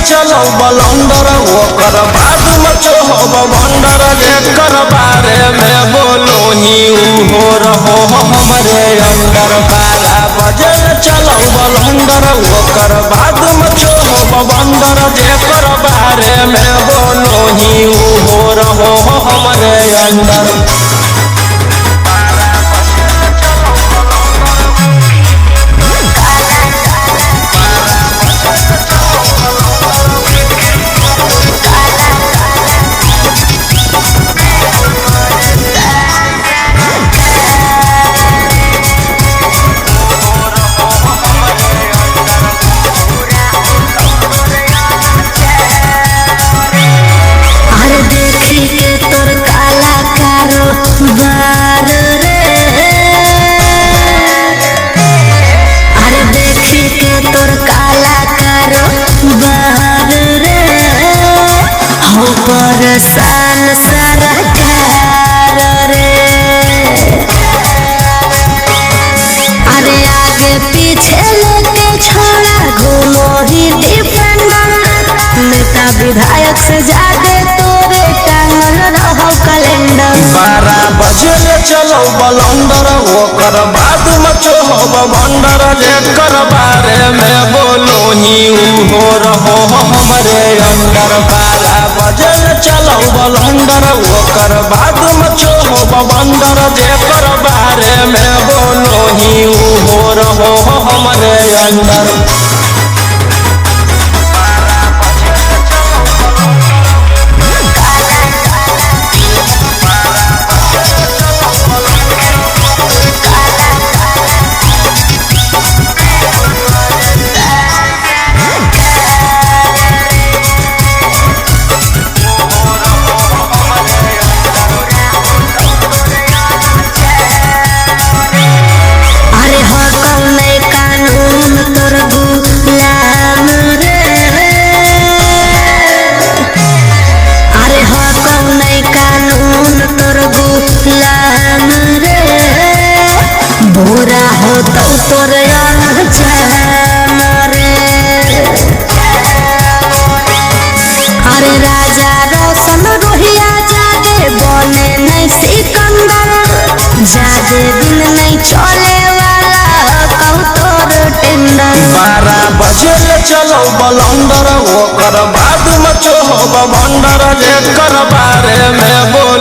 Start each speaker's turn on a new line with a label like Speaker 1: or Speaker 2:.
Speaker 1: चलो बलंदर ओकर बाद मचो हो बंदर जेकर बारे में बोलो ही हो रहो हमरे अंदर 12 बजे चलो बलंदर ओकर बाद मचो हो बंदर जेकर बारे में बोलो ही हो रहो हमरे अंदर।
Speaker 2: परेशान सरकार रे अरे आगे पीछे लेके छोड़ा घूमो ही डिफेंडर नेता विधायक से ज्यादा तोरे टांगल रहो कैलेंडर।
Speaker 1: 12 बजे चलो बलंदर ओकर बाद मचो हो बंदर जेकर बारे में बोलो ही हो रहो हमरे अंदर। 12 बजे चलो बलंदर ओकर बाद मचो हो बंदर जेकर बारे में बोलो ही हो रहो हमरे अंदर।
Speaker 2: बुरा हो तो तोरे अरे राजा रोशन रोहिया जादे बने नहीं सिकंदर जादे दिन नहीं चले वाला कहू तोर टेंडर।
Speaker 1: 12 बजे चलो बलंदर ओकर बाद मचो हो बंदर जेकर बारे में बोलो